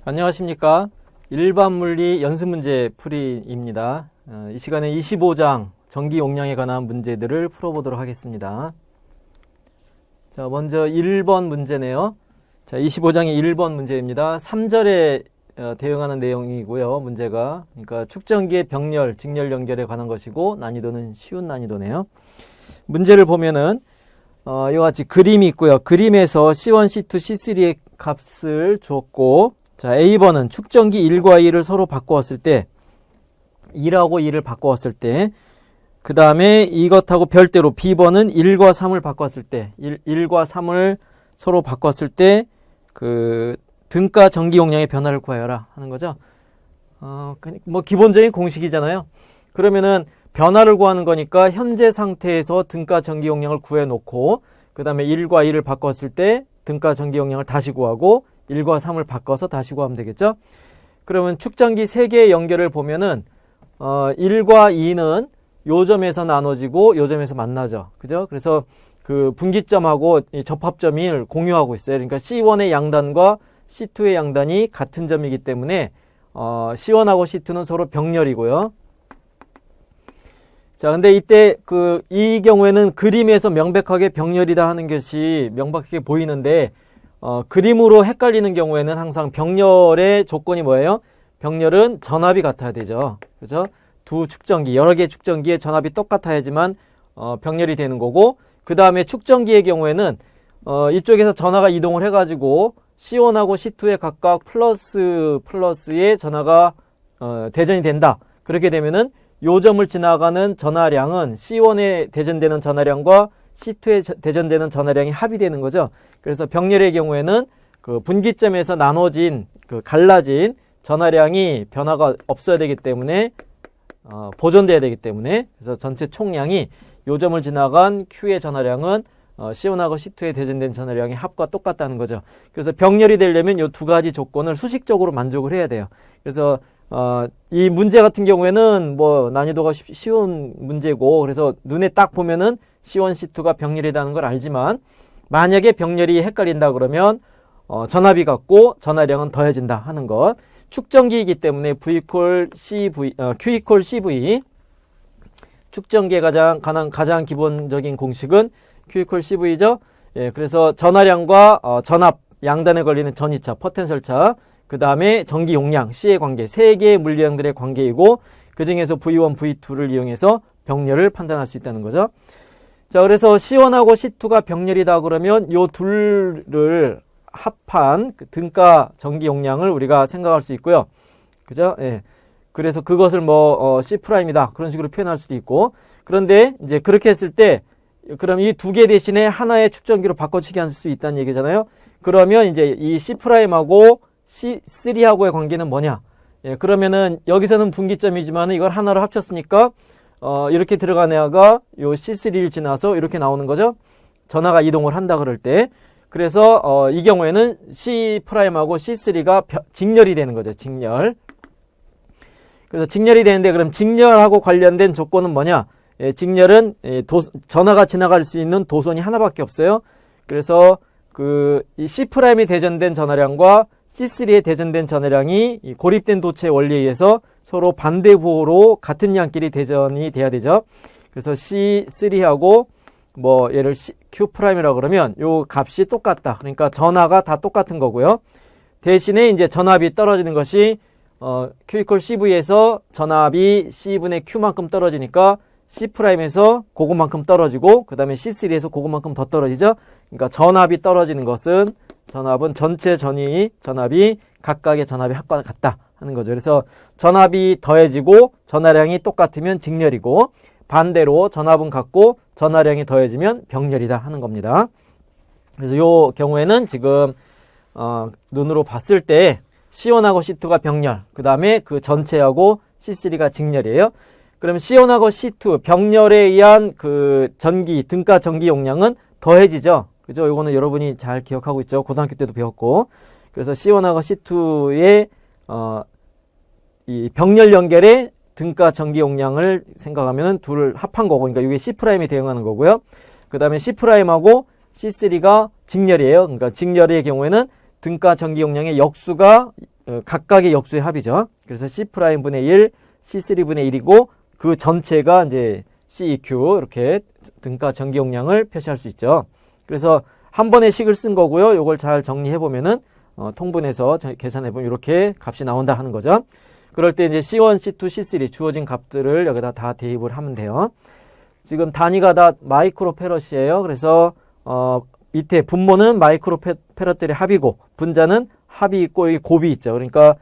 안녕하십니까. 일반 물리 연습 문제 풀이입니다. 이 시간에 25장 전기 용량에 관한 문제들을 풀어보도록 하겠습니다. 자, 먼저 1번 문제네요. 자, 25장의 1번 문제입니다. 3절에 대응하는 내용이고요. 문제가. 그러니까 축전기의 병렬, 직렬 연결에 관한 것이고 난이도는 쉬운 난이도네요. 문제를 보면은 이와 같이 그림이 있고요. 그림에서 C1, C2, C3의 값을 줬고, 자, A번은 축전기 1과 2를 서로 바꾸었을 때, 1하고 2를 바꾸었을 때, 그 다음에 이것하고 별대로 B번은 1과 3을 바꿨을 때, 1과 3을 서로 바꿨을 때, 그 등가 전기 용량의 변화를 구하여라 하는 거죠. 뭐 기본적인 공식이잖아요. 그러면은 변화를 구하는 거니까 현재 상태에서 등가 전기 용량을 구해 놓고, 그 다음에 1과 2를 바꿨을 때 등가 전기 용량을 다시 구하고 1과 3을 바꿔서 다시 구하면 되겠죠. 그러면 축전기 3개의 연결을 보면은 1과 2는 요 점에서 나눠지고 요 점에서 만나죠. 그죠? 그래서 그 분기점하고 이 접합점을 공유하고 있어요. 그러니까 C1의 양단과 C2의 양단이 같은 점이기 때문에 C1하고 C2는 서로 병렬이고요. 자, 근데 이때 이 경우에는 그림에서 명백하게 병렬이다 하는 것이 명백하게 보이는데, 그림으로 헷갈리는 경우에는 항상 병렬의 조건이 뭐예요? 병렬은 전압이 같아야 되죠. 그죠? 두 축전기, 여러 개의 축전기의 전압이 똑같아야지만, 병렬이 되는 거고, 그 다음에 축전기의 경우에는, 이쪽에서 전하가 이동을 해가지고, C1하고 C2에 각각 플러스의 전하가, 대전이 된다. 그렇게 되면은, 요 점을 지나가는 전하량은 C1에 대전되는 전하량과 C2에 대전되는 전하량이 합이 되는 거죠. 그래서 병렬의 경우에는 그 분기점에서 나눠진 갈라진 전하량이 변화가 없어야 되기 때문에 보존돼야 되기 때문에, 그래서 전체 총량이 요 점을 지나간 Q의 전하량은 C1하고 C2에 대전된 전하량의 합과 똑같다는 거죠. 그래서 병렬이 되려면 요 두 가지 조건을 수식적으로 만족을 해야 돼요. 그래서 이 문제 같은 경우에는 뭐 난이도가 쉬운 문제고, 그래서 눈에 딱 보면은 C1, C2가 병렬이라는 걸 알지만, 만약에 병렬이 헷갈린다 그러면 전압이 같고 전하량은 더해진다 하는 것. 축전기이기 때문에 V equal CV, Q equal CV. 축전기의 가장 기본적인 공식은 Q equal CV죠. 예, 그래서 전하량과 전압 양단에 걸리는 전이차, 포텐셜 차, 그 다음에 전기 용량, C의 관계, 세 개의 물리량들의 관계이고, 그 중에서 V1, V2를 이용해서 병렬을 판단할 수 있다는 거죠. 자, 그래서 C1하고 C2가 병렬이다 그러면 요 둘을 합한 등가 전기 용량을 우리가 생각할 수 있고요. 그죠? 예. 그래서 그것을 C'이다. 그런 식으로 표현할 수도 있고. 그런데 이제 그렇게 했을 때, 그럼 이 두 개 대신에 하나의 축전기로 바꿔치기 할 수 있다는 얘기잖아요. 그러면 이제 이 C'하고 C3하고의 관계는 뭐냐? 예, 그러면은 여기서는 분기점이지만 이걸 하나로 합쳤으니까 이렇게 들어간 애가 요 C3를 지나서 이렇게 나오는 거죠. 전하가 이동을 한다 그럴 때. 그래서 이 경우에는 C'하고 C3가 직렬이 되는 거죠. 직렬. 그래서 직렬이 되는데, 그럼 직렬하고 관련된 조건은 뭐냐? 예, 직렬은 전하가 지나갈 수 있는 도선이 하나밖에 없어요. 그래서 이 C'이 대전된 전하량과 C3에 대전된 전하량이 이 고립된 도체의 원리에 의해서 서로 반대부호로 같은 양끼리 대전이 돼야 되죠. 그래서 C3하고 얘를 Q'이라고 그러면 요 값이 똑같다. 그러니까 전하가 다 똑같은 거고요. 대신에 이제 전압이 떨어지는 것이 Q equal CV에서 전압이 C분의 Q만큼 떨어지니까 C'에서 그것만큼 떨어지고, 그 다음에 C3에서 그것만큼 더 떨어지죠. 그러니까 전압이 떨어지는 것은, 전압은 전체 전압이 각각의 전압의 합과 같다 하는 거죠. 그래서 전압이 더해지고 전하량이 똑같으면 직렬이고, 반대로 전압은 같고 전하량이 더해지면 병렬이다 하는 겁니다. 그래서 요 경우에는 지금 눈으로 봤을 때 C1하고 C2가 병렬, 그 다음에 그 전체하고 C3가 직렬이에요. 그러면 C1하고 C2 병렬에 의한 그 등가 전기 용량은 더해지죠. 그죠? 이거는 여러분이 잘 기억하고 있죠. 고등학교 때도 배웠고. 그래서 C1하고 C2의 이 병렬 연결의 등가 전기 용량을 생각하면 둘을 합한 거고, 그러니까 이게 C'이 대응하는 거고요. 그 다음에 C'하고 C3가 직렬이에요. 그러니까 직렬의 경우에는 등가 전기 용량의 역수가 각각의 역수의 합이죠. 그래서 C'분의 1, C3분의 1이고 그 전체가 이제 CEQ 이렇게 등가 전기 용량을 표시할 수 있죠. 그래서 한 번의 식을 쓴 거고요. 요걸 잘 정리해 보면은 통분해서 계산해 보면 이렇게 값이 나온다 하는 거죠. 그럴 때 이제 C1, C2, C3 주어진 값들을 여기다 다 대입을 하면 돼요. 지금 단위가 다 마이크로페럿이에요. 그래서 밑에 분모는 마이크로페럿들의 합이고 분자는 합이 있고 여기 곱이 있죠. 그러니까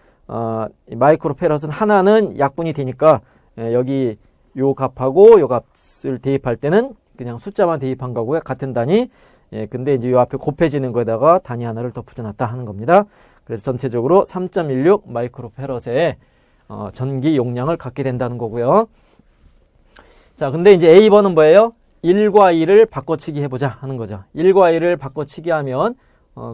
마이크로페럿은 하나는 약분이 되니까 여기 요 값하고 요 값을 대입할 때는 그냥 숫자만 대입한 거고요. 같은 단위. 근데 이제 요 앞에 곱해지는 거에다가 단위 하나를 더 붙여놨다 하는 겁니다. 그래서 전체적으로 3.16 마이크로페럿의 전기 용량을 갖게 된다는 거고요. 자, 근데 이제 A번은 뭐예요? 1과 2를 바꿔치기 해보자 하는 거죠. 1과 2를 바꿔치기 하면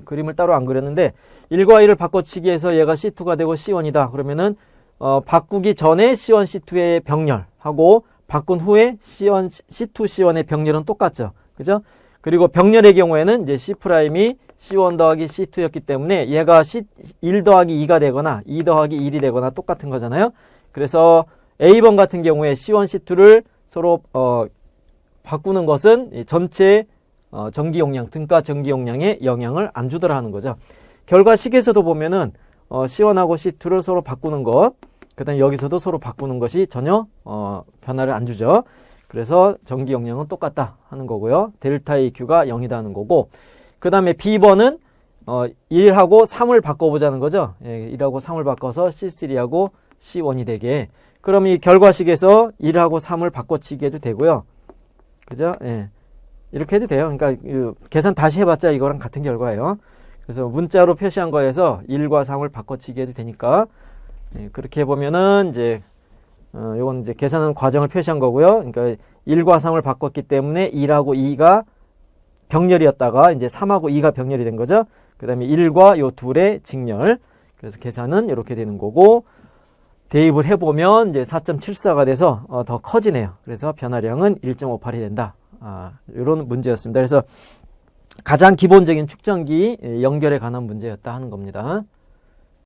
그림을 따로 안 그렸는데 1과 2를 바꿔치기 해서 얘가 C2가 되고 C1이다. 그러면은 바꾸기 전에 C1, C2의 병렬하고 바꾼 후에 C1, C2, C1의 병렬은 똑같죠. 그죠? 그리고 병렬의 경우에는 이제 C'이 C1 더하기 C2였기 때문에 얘가 1 더하기 2가 되거나 2 더하기 1이 되거나 똑같은 거잖아요. 그래서 A번 같은 경우에 C1, C2를 서로 바꾸는 것은 전체 전기 용량, 등가 전기 용량에 영향을 안 주더라 하는 거죠. 결과식에서도 보면은 C1하고 C2를 서로 바꾸는 것, 그 다음에 여기서도 서로 바꾸는 것이 전혀 변화를 안 주죠. 그래서 전기 용량은 똑같다 하는 거고요. 델타 EQ가 0이다 하는 거고, 그 다음에 B번은 1하고 3을 바꿔보자는 거죠. 1하고 3을 바꿔서 C3하고 C1이 되게. 그럼 이 결과식에서 1하고 3을 바꿔치기 해도 되고요. 그죠? 예. 이렇게 해도 돼요. 그러니까 계산 다시 해봤자 이거랑 같은 결과예요. 그래서 문자로 표시한 거에서 1과 3을 바꿔치기 해도 되니까 그렇게 해보면은 이제 요건 이제 계산하는 과정을 표시한 거고요. 그러니까 1과 3을 바꿨기 때문에 1하고 2가 병렬이었다가 이제 3하고 2가 병렬이 된 거죠. 그 다음에 1과 요 둘의 직렬. 그래서 계산은 이렇게 되는 거고, 대입을 해보면 이제 4.74가 돼서 더 커지네요. 그래서 변화량은 1.58이 된다. 이런 문제였습니다. 그래서 가장 기본적인 축전기 연결에 관한 문제였다 하는 겁니다.